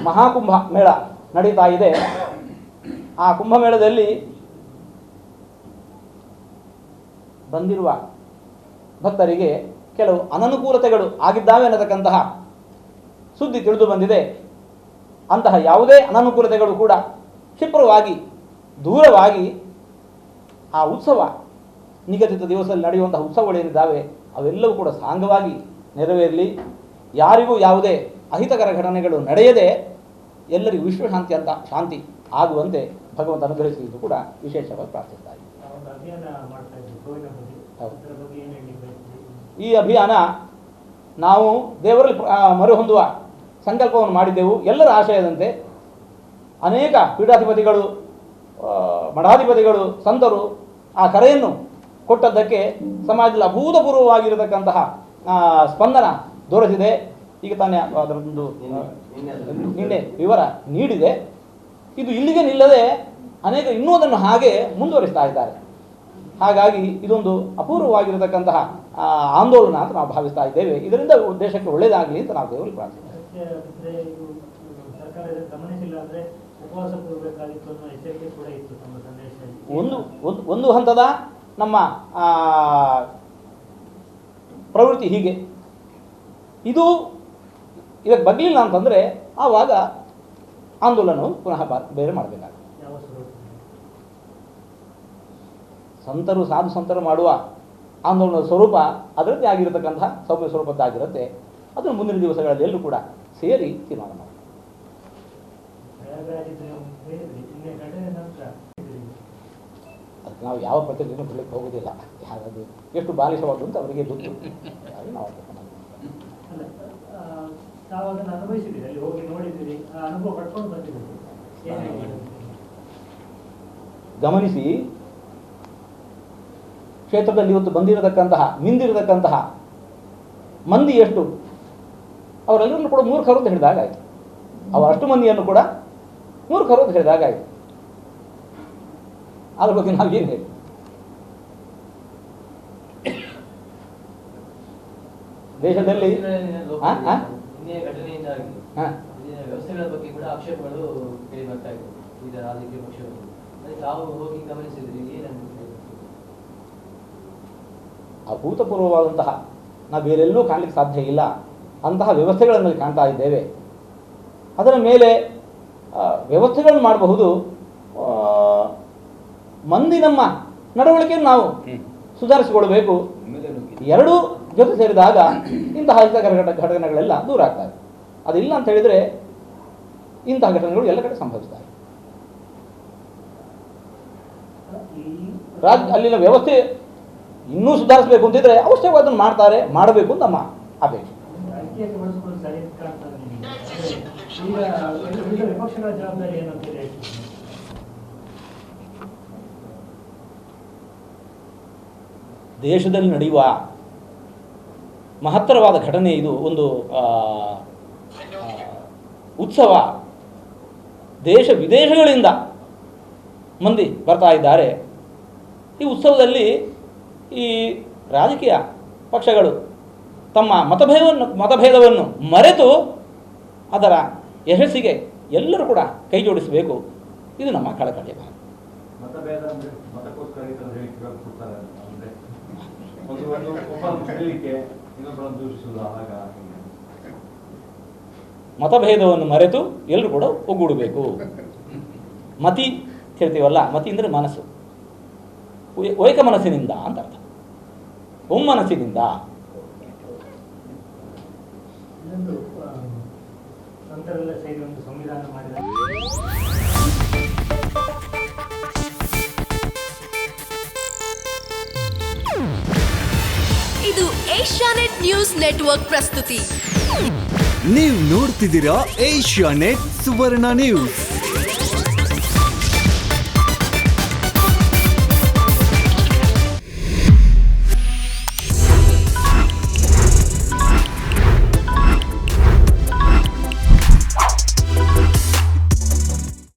ಮಹಾಕುಂಭ ಮೇಳ ನಡೀತಾ ಇದೆ. ಆ ಕುಂಭಮೇಳದಲ್ಲಿ ಬಂದಿರುವ ಭಕ್ತರಿಗೆ ಕೆಲವು ಅನನುಕೂಲತೆಗಳು ಆಗಿದ್ದಾವೆ ಅನ್ನತಕ್ಕಂತಹ ಸುದ್ದಿ ತಿಳಿದು ಬಂದಿದೆ. ಅಂತಹ ಯಾವುದೇ ಅನನುಕೂಲತೆಗಳು ಕೂಡ ಕ್ಷಿಪ್ರವಾಗಿ ದೂರವಾಗಿ ಆ ಉತ್ಸವ ನಿಗದಿತ ದಿವಸದಲ್ಲಿ ನಡೆಯುವಂತಹ ಉತ್ಸವಗಳೇನಿದ್ದಾವೆ ಅವೆಲ್ಲವೂ ಕೂಡ ಸಾಂಗವಾಗಿ ನೆರವೇರಲಿ. ಯಾರಿಗೂ ಯಾವುದೇ ಅಹಿತಕರ ಘಟನೆಗಳು ನಡೆಯದೆ ಎಲ್ಲರಿಗೂ ವಿಶ್ವಶಾಂತಿ ಅಂತ ಶಾಂತಿ ಆಗುವಂತೆ ಭಗವಂತ ಅನುಗ್ರಹಿಸುವುದು ಕೂಡ ವಿಶೇಷವಾಗಿ ಪ್ರಾರ್ಥಿಸ್ತಾ ಇದ್ದೀವಿ. ಈ ಅಭಿಯಾನ ನಾವು ದೇವರಲ್ಲಿ ಮರುಹೊಂದುವ ಸಂಕಲ್ಪವನ್ನು ಮಾಡಿದ್ದೆವು. ಎಲ್ಲರ ಆಶಯದಂತೆ ಅನೇಕ ಪೀಠಾಧಿಪತಿಗಳು, ಮಠಾಧಿಪತಿಗಳು, ಸಂತರು ಆ ಕರೆಯನ್ನು ಕೊಟ್ಟದ್ದಕ್ಕೆ ಸಮಾಜದಲ್ಲಿ ಅಭೂತಪೂರ್ವವಾಗಿರತಕ್ಕಂತಹ ಸ್ಪಂದನ ದೊರೆತಿದೆ. ಈಗ ತಾನೇ ಅದರೊಂದು ನಿನ್ನೆ ವಿವರ ನೀಡಿದೆ. ಇದು ಇಲ್ಲಿಗೆ ನಿಲ್ಲದೆ ಅನೇಕ ಇನ್ನೂ ಅದನ್ನು ಹಾಗೆ ಮುಂದುವರಿಸ್ತಾ ಇದ್ದಾರೆ. ಹಾಗಾಗಿ ಇದೊಂದು ಅಪೂರ್ವವಾಗಿರತಕ್ಕಂತಹ ಆಂದೋಲನ ಅಂತ ನಾವು ಭಾವಿಸ್ತಾ ಇದ್ದೇವೆ. ಇದರಿಂದ ದೇಶಕ್ಕೆ ಒಳ್ಳೆಯದಾಗಲಿ ಅಂತ ನಾವು ದೇವರಿಗೆ ಪ್ರಾರ್ಥನೆ. ಒಂದು ಹಂತದ ನಮ್ಮ ಪ್ರವೃತ್ತಿ ಹೀಗೆ. ಇದಕ್ಕೆ ಬಗ್ಲಿಲ್ಲ ಅಂತಂದರೆ ಆವಾಗ ಆಂದೋಲನವು ಪುನಃ ಬೇರೆ ಮಾಡಬೇಕಾಗುತ್ತೆ. ಸಂತರು ಸಾಧು ಸಂತರು ಮಾಡುವ ಆಂದೋಲನದ ಸ್ವರೂಪ ಅದರದ್ದೇ ಆಗಿರತಕ್ಕಂತಹ ಸೌಮ್ಯ ಸ್ವರೂಪದ್ದಾಗಿರುತ್ತೆ. ಅದನ್ನು ಮುಂದಿನ ದಿವಸಗಳಲ್ಲಿ ಎಲ್ಲರೂ ಕೂಡ ಸೇರಿ ತೀರ್ಮಾನ ಮಾಡಿ. ಅದಕ್ಕೆ ನಾವು ಯಾವ ಪ್ರತಿನಿಧಿಯನ್ನು ಕೊಡಲಿಕ್ಕೆ ಹೋಗೋದಿಲ್ಲ. ಹಾಗಾಗಿ ಎಷ್ಟು ಬಾಲಿಶವಾದ್ದು ಅಂತ ಅವರಿಗೆ ಗೊತ್ತು. ನಾವು ಗಮನಿಸಿ, ಕ್ಷೇತ್ರದಲ್ಲಿ ಇವತ್ತು ಬಂದಿರತಕ್ಕಂತಹ ಮಿಂದಿರತಕ್ಕಂತಹ ಮಂದಿ ಎಷ್ಟು, ಅವರೆಲ್ಲರನ್ನು ಕೂಡ ಮೂರ್ಖರು ಅಂತ ಹೇಳಿದಾಗಾಯಿತು. ಅವರಷ್ಟು ಮಂದಿಯನ್ನು ಕೂಡ ಮೂರ್ಖರು ಅಂತ ಹೇಳಿದಾಗಾಯಿತು. ಅದ್ರ ಬಗ್ಗೆ ನಾವೇನು ಹೇಳಿ ದೇಶದಲ್ಲಿ ವ್ಯವಸ್ಥೆಗಳ ಬಗ್ಗೆ ಕೂಡ ಆಕ್ಷೇಪಗಳು ಕೇಳಿ ಬರ್ತಾ ಇದೆ. ಈಗ ರಾಜಕೀಯ ಪಕ್ಷಗಳು ತಾವು ಹೋಗಿ ಗಮನಿಸಿದ್ರಿ, ಅಭೂತಪೂರ್ವವಾದಂತಹ ನಾವು ಬೇರೆಲ್ಲೂ ಕಾಣಲಿಕ್ಕೆ ಸಾಧ್ಯ ಇಲ್ಲ ಅಂತಹ ವ್ಯವಸ್ಥೆಗಳನ್ನು ಕಾಣ್ತಾ ಇದ್ದೇವೆ. ಅದರ ಮೇಲೆ ವ್ಯವಸ್ಥೆಗಳನ್ನು ಮಾಡಬಹುದು. ಮಂದಿ ನಮ್ಮ ನಡವಳಿಕೆಯನ್ನು ನಾವು ಸುಧಾರಿಸಿಕೊಳ್ಬೇಕು. ಎರಡೂ ಜೊತೆ ಸೇರಿದಾಗ ಇಂತಹ ಅಹಿತಕರ ಘಟನೆಗಳೆಲ್ಲ ದೂರ ಆಗ್ತವೆ. ಅದಿಲ್ಲ ಅಂತ ಹೇಳಿದರೆ ಇಂತಹ ಘಟನೆಗಳು ಎಲ್ಲ ಕಡೆ ಸಂಭವಿಸ್ತವೆ. ಅಲ್ಲಿನ ವ್ಯವಸ್ಥೆ ಇನ್ನೂ ಸುಧಾರಿಸಬೇಕು ಅಂತಿದ್ರೆ ಅವಶ್ಯವಾಗಿ ಅದನ್ನು ಮಾಡಬೇಕು ಅಂತ ನಮ್ಮ ಅಪೇಕ್ಷೆ. ದೇಶದಲ್ಲಿ ನಡೆಯುವ ಮಹತ್ತರವಾದ ಘಟನೆ ಇದು. ಒಂದು ಉತ್ಸವ. ದೇಶ ವಿದೇಶಗಳಿಂದ ಮಂದಿ ಬರ್ತಾ ಇದ್ದಾರೆ. ಈ ಉತ್ಸವದಲ್ಲಿ ಈ ರಾಜಕೀಯ ಪಕ್ಷಗಳು ತಮ್ಮ ಮತಭೇದವನ್ನು ಮರೆತು ಅದರ ಯಶಸ್ಸಿಗೆ ಎಲ್ಲರೂ ಕೂಡ ಕೈ ಜೋಡಿಸಬೇಕು. ಇದು ನಮ್ಮ ಕಳಕಳಿಯ ಭಾಗ. ಮತಭೇದವನ್ನು ಮರೆತು ಎಲ್ಲರೂ ಕೂಡ ಒಗ್ಗೂಡಬೇಕು. ಮತಿ ಹೇಳ್ತೀವಲ್ಲ, ಮತಿ ಅಂದರೆ ಮನಸ್ಸು. ವೈಕ ಮನಸ್ಸಿನಿಂದ ಅಂತ ಅರ್ಥ. ಒಮ್ಮನಸ್ಸಿನಿಂದ ಇದು ಏಷ್ಯಾನೆಟ್ ನ್ಯೂಸ್ ನೆಟ್ವರ್ಕ್ ಪ್ರಸ್ತುತಿ. ನೀವು ನೋಡ್ತಿದ್ದೀರಾ ಏಷ್ಯಾನೆಟ್ ಸುವರ್ಣ ನ್ಯೂಸ್.